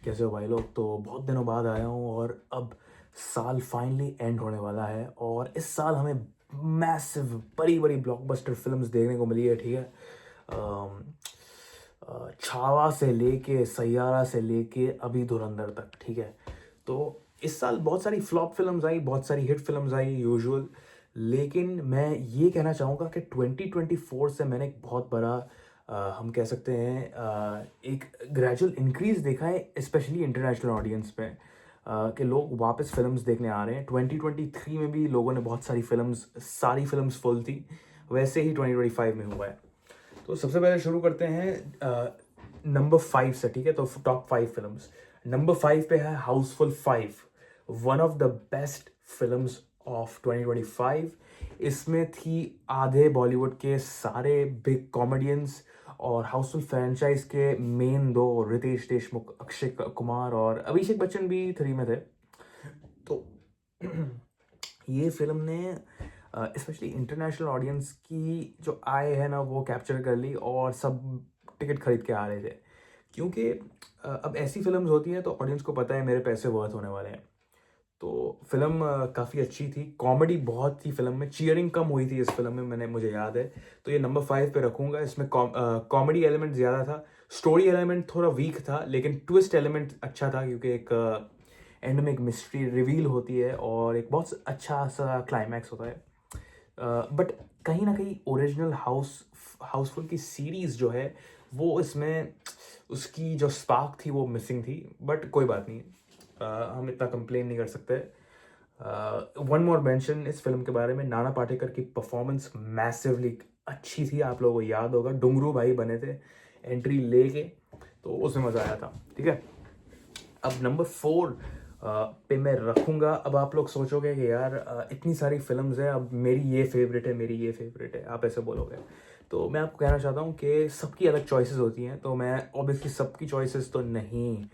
कैसे हो भाई लोग। तो बहुत दिनों बाद आया हूँ और अब साल फाइनली एंड होने वाला है और इस साल हमें मैसिव बड़ी बड़ी ब्लॉकबस्टर फिल्म्स देखने को मिली है। ठीक है। अम, छावा से लेके सैयारा से लेके अभी धुरंधर तक। ठीक है। तो इस साल बहुत सारी फ्लॉप फिल्म्स आई, बहुत सारी हिट फिल्म्स आई यूजुअल। लेकिन मैं ये कहना चाहूँगा कि 2024 से मैंने एक बहुत बड़ा हम कह सकते हैं एक ग्रेजुअल इंक्रीज देखा है, स्पेशली इंटरनेशनल ऑडियंस में। कि लोग वापस फिल्म्स देखने आ रहे हैं। 2023 में भी लोगों ने बहुत सारी फिल्म्स फुल थी, वैसे ही 2025 में हुआ है। तो सबसे पहले शुरू करते हैं नंबर 5 से। ठीक है। तो टॉप 5 फिल्म्स। नंबर 5 पे है Housefull 5, one of the best films of 2025। इसमें थी आधे बॉलीवुड के सारे बिग कॉमेडियंस और हाउसफुल फ्रेंचाइज के मेन दो, रितेश देशमुख, अक्षय कुमार और अभिषेक बच्चन भी 3 में थे। तो ये फिल्म ने स्पेशली इंटरनेशनल ऑडियंस की जो आय है ना वो कैप्चर कर ली और सब टिकट खरीद के आ रहे थे। क्योंकि अब ऐसी फिल्म्स होती हैं तो ऑडियंस को पता है मेरे पैसे वर्थ होने वाले हैं। तो फिल्म काफ़ी अच्छी थी, कॉमेडी बहुत थी फिल्म में, चीयरिंग कम हुई थी इस फिल्म में, मुझे याद है। तो ये नंबर 5 पे रखूँगा। इसमें कॉमेडी एलिमेंट ज़्यादा था, स्टोरी एलिमेंट थोड़ा वीक था, लेकिन ट्विस्ट एलिमेंट अच्छा था क्योंकि एक एंड में एक मिस्ट्री रिवील होती है और एक बहुत अच्छा सा क्लाइमैक्स होता है। बट कहीं ना कहीं ओरिजिनल हाउसफुल की सीरीज़ जो है वो इसमें उसकी जो स्पार्क थी वो मिसिंग थी। बट कोई बात नहीं, हम इतना कंप्लेन नहीं कर सकते। वन मोर मेंशन इस फिल्म के बारे में, नाना पाटेकर की परफॉर्मेंस मैसिवली अच्छी थी। आप लोगों को याद होगा डुंगरू भाई बने थे एंट्री लेके, तो उसमें मज़ा आया था। ठीक है। अब नंबर 4 पे मैं रखूँगा। अब आप लोग सोचोगे कि यार इतनी सारी फिल्म्स हैं, अब मेरी ये फेवरेट है, मेरी ये फेवरेट है, आप ऐसे बोलोगे। तो मैं आपको कहना चाहता हूँ कि सबकी अलग चॉइसेस होती हैं, तो मैं ऑब्वियसली सबकी चॉइसेस तो नहीं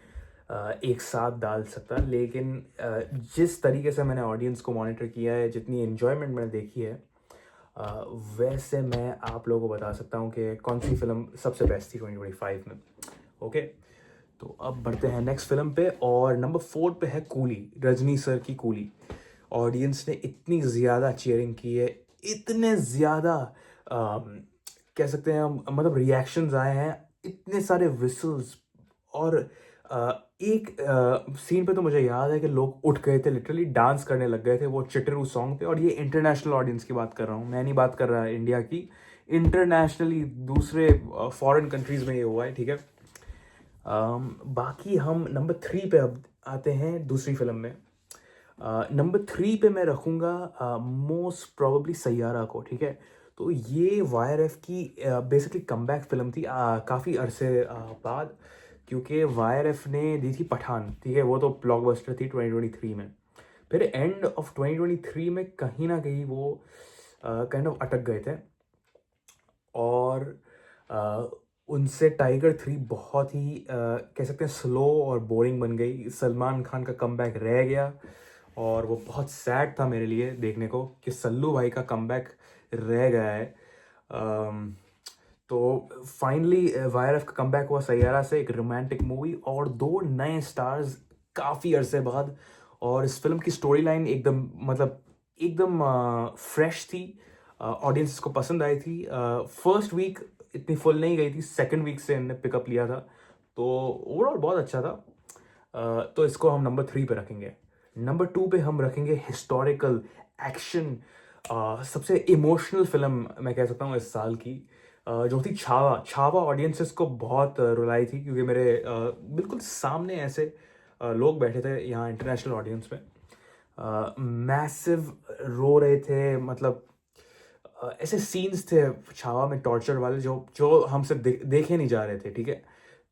एक साथ डाल सकता। लेकिन जिस तरीके से मैंने ऑडियंस को मॉनिटर किया है, जितनी इन्जॉयमेंट मैंने देखी है, वैसे मैं आप लोगों को बता सकता हूँ कि कौन सी फिल्म सबसे बेस्ट थी 2025 में। ओके। तो अब बढ़ते हैं नेक्स्ट फिल्म पे और नंबर 4 पे है कूली, रजनी सर की कूली। ऑडियंस ने इतनी ज़्यादा चीयरिंग की है, इतने ज़्यादा कह सकते हैं हम, मतलब रिएक्शंस आए हैं, इतने सारे विसल्स। और एक सीन पे तो मुझे याद है कि लोग उठ गए थे, लिटरली डांस करने लग गए थे वो चिटरू सॉन्ग पे। और ये इंटरनेशनल ऑडियंस की बात कर रहा हूँ, मैं नहीं बात कर रहा इंडिया की, इंटरनेशनली दूसरे फॉरेन कंट्रीज में ये हुआ है। ठीक है। बाकी हम नंबर 3 पे अब आते हैं दूसरी फिल्म में। नंबर 3 पे मैं रखूँगा मोस्ट प्रोबेबली सैयारा को। ठीक है। तो ये वाईआरएफ की बेसिकली कमबैक फिल्म थी काफ़ी अरसे बाद, क्योंकि वाईआरएफ ने दी थी पठान। ठीक है। वो तो ब्लॉकबस्टर थी 2023 में। फिर एंड ऑफ 2023 में कहीं ना कहीं वो काइंड ऑफ अटक गए थे और अ, उनसे टाइगर 3 बहुत ही कह सकते हैं स्लो और बोरिंग बन गई। सलमान खान का कमबैक रह गया और वो बहुत सैड था मेरे लिए देखने को कि सल्लू भाई का कमबैक रह गया है। तो फाइनली वाईआरएफ का कमबैक हुआ सैयारा से, एक रोमांटिक मूवी और दो नए स्टार्स काफ़ी अरसे बाद। और इस फिल्म की स्टोरी लाइन एकदम, मतलब एकदम फ्रेश थी, ऑडियंस को पसंद आई थी। फर्स्ट वीक इतनी फुल नहीं गई थी, सेकंड वीक से इन्होंने पिकअप लिया था, तो ओवरऑल बहुत अच्छा था। तो इसको हम नंबर 3 पे रखेंगे। नंबर 2 पे हम रखेंगे हिस्टोरिकल एक्शन, सबसे इमोशनल फिल्म मैं कह सकता हूँ इस साल की, जो थी छावा। छावा ऑडियंसेस को बहुत रुलाई थी क्योंकि मेरे बिल्कुल सामने ऐसे लोग बैठे थे यहाँ इंटरनेशनल ऑडियंस में, मैसिव रो रहे थे। मतलब ऐसे सीन्स थे छावा में टॉर्चर वाले जो जो हमसे देखे नहीं जा रहे थे। ठीक है।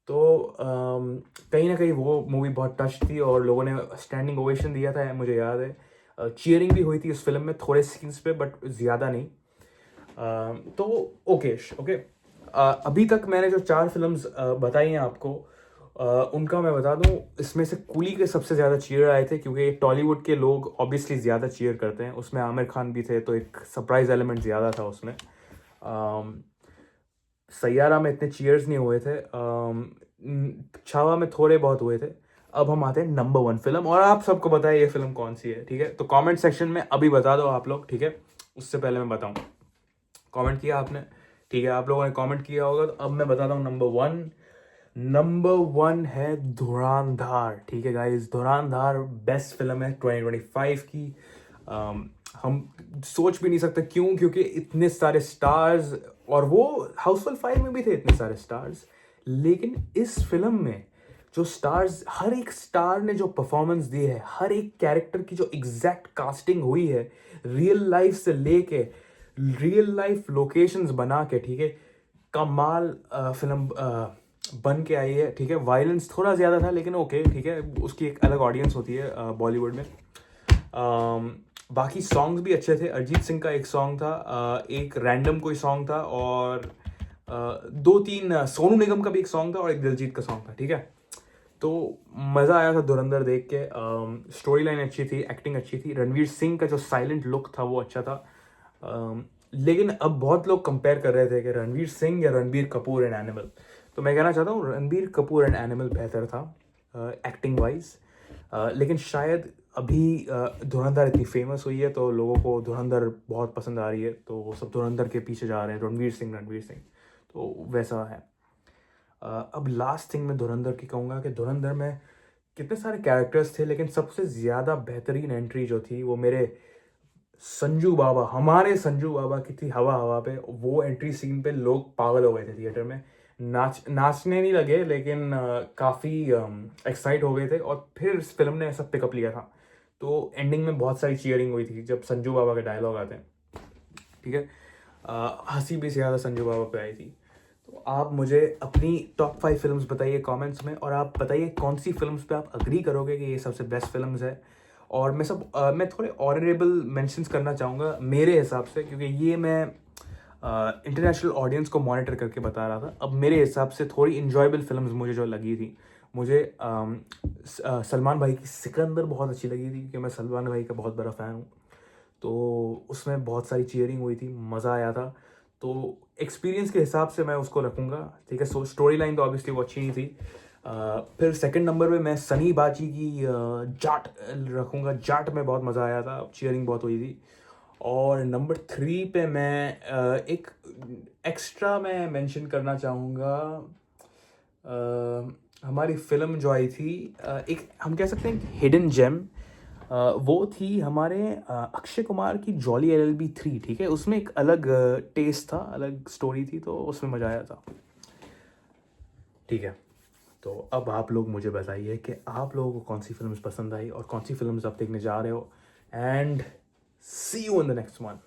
तो कहीं ना कहीं वो मूवी बहुत टच थी और लोगों ने स्टैंडिंग ओवेशन दिया था, मुझे याद है। चीयरिंग भी हुई थी इस फिल्म में थोड़े सीन्स पे, बट ज़्यादा नहीं। तो ओके ओके। अभी तक मैंने जो 4 फिल्म्स बताई हैं आपको, उनका मैं बता दूं, इसमें से कूली के सबसे ज़्यादा चीयर आए थे क्योंकि टॉलीवुड के लोग ऑब्वियसली ज़्यादा चीयर करते हैं। उसमें आमिर खान भी थे तो एक सरप्राइज एलिमेंट ज़्यादा था उसमें। सैयारा में इतने चीयर्स नहीं हुए थे। छावा में थोड़े बहुत हुए थे। अब हम आते हैं नंबर 1 फिल्म, और आप सबको पता है ये फिल्म कौन सी है, ठीक है? तो कमेंट सेक्शन में अभी बता दो आप लोग, ठीक है? उससे पहले मैं बताऊं, कमेंट किया आपने, ठीक है? आप लोगों ने कमेंट किया होगा, तो अब मैं बताता हूँ नंबर 1 है धुरंधर, ठीक है गाइस? धुरंधर बेस्ट फिल्म है 2025 की। हम सोच भी नहीं सकते क्यों, क्योंकि इतने सारे स्टार्स, और वो हाउसफुल 5 में भी थे इतने सारे स्टार्स, लेकिन इस फिल्म में जो स्टार्स, हर एक स्टार ने जो परफॉर्मेंस दी है, हर एक कैरेक्टर की जो एग्जैक्ट कास्टिंग हुई है, रियल लाइफ से लेके रियल लाइफ लोकेशंस बना के, ठीक है? कमाल फिल्म बन के आई है, ठीक है? वायलेंस थोड़ा ज़्यादा था, लेकिन ओके, ठीक है, उसकी एक अलग ऑडियंस होती है बॉलीवुड में। बाकी सॉन्ग्स भी अच्छे थे। अरिजीत सिंह का एक सॉन्ग था, एक रैंडम कोई सॉन्ग था, और 2-3 सोनू निगम का भी एक सॉन्ग था, और एक दिलजीत का सॉन्ग था, ठीक है? तो मज़ा आया था धुरंधर देख के। स्टोरी लाइन अच्छी थी, एक्टिंग अच्छी थी, रणवीर सिंह का जो साइलेंट लुक था वो अच्छा था। लेकिन अब बहुत लोग कंपेयर कर रहे थे कि रणवीर सिंह या रणबीर कपूर एंड एनिमल। तो मैं कहना चाहता हूँ रणबीर कपूर एंड एनिमल बेहतर था एक्टिंग वाइज। लेकिन शायद अभी धुरंधर इतनी फेमस हुई है तो लोगों को धुरंधर बहुत पसंद आ रही है, तो वो सब धुरंधर के पीछे जा रहे हैं, रणवीर सिंह। तो वैसा है। अब लास्ट थिंग मैं धुरंधर की कहूँगा कि धुरंधर में कितने सारे कैरेक्टर्स थे, लेकिन सबसे ज़्यादा बेहतरीन एंट्री जो थी वो मेरे संजू बाबा, हमारे संजू बाबा की थी हवा हवा पे। वो एंट्री सीन पे लोग पागल हो गए थे थिएटर में, नाचने नहीं लगे, लेकिन काफ़ी एक्साइट हो गए थे। और फिर इस फिल्म ने ऐसा पिकअप लिया था, तो एंडिंग में बहुत सारी चीयरिंग हुई थी जब संजू बाबा के डायलॉग आते हैं, ठीक है? हंसी भी ज़्यादा संजू बाबा पे आई थी। तो आप मुझे अपनी टॉप 5 फिल्म्स बताइए कमेंट्स में, और आप बताइए कौन सी फिल्म्स पे आप अग्री करोगे कि ये सबसे बेस्ट फिल्म्स है। और मैं थोड़े ऑनरेबल मेंशंस करना चाहूँगा मेरे हिसाब से, क्योंकि ये मैं इंटरनेशनल ऑडियंस को मॉनिटर करके बता रहा था। अब मेरे हिसाब से थोड़ी इन्जॉयबल फिल्म्स मुझे जो लगी थी, मुझे सलमान भाई की सिकंदर बहुत अच्छी लगी थी, क्योंकि मैं सलमान भाई का बहुत बड़ा फ़ैन हूँ। तो उसमें बहुत सारी चीयरिंग हुई थी, मज़ा आया था। तो एक्सपीरियंस के हिसाब से मैं उसको रखूँगा, ठीक है? सो स्टोरी लाइन तो ऑब्वियसली वो अच्छी नहीं थी। फिर सेकंड नंबर पे मैं सनी बाची की जाट रखूँगा। जाट में बहुत मज़ा आया था, चीयरिंग बहुत हुई थी। और नंबर 3 पे मैं एक एक्स्ट्रा मैं मेंशन करना चाहूँगा। हमारी फिल्म जो आई थी, एक हम कह सकते हैं हिडन जेम, वो थी हमारे अक्षय कुमार की जॉली LLB 3, ठीक है? उसमें एक अलग टेस्ट था, अलग स्टोरी थी, तो उसमें मज़ा आया था, ठीक है? तो अब आप लोग मुझे बताइए कि आप लोगों को कौन सी फिल्म्स पसंद आई और कौन सी फिल्म्स आप देखने जा रहे हो। And see you in the next one.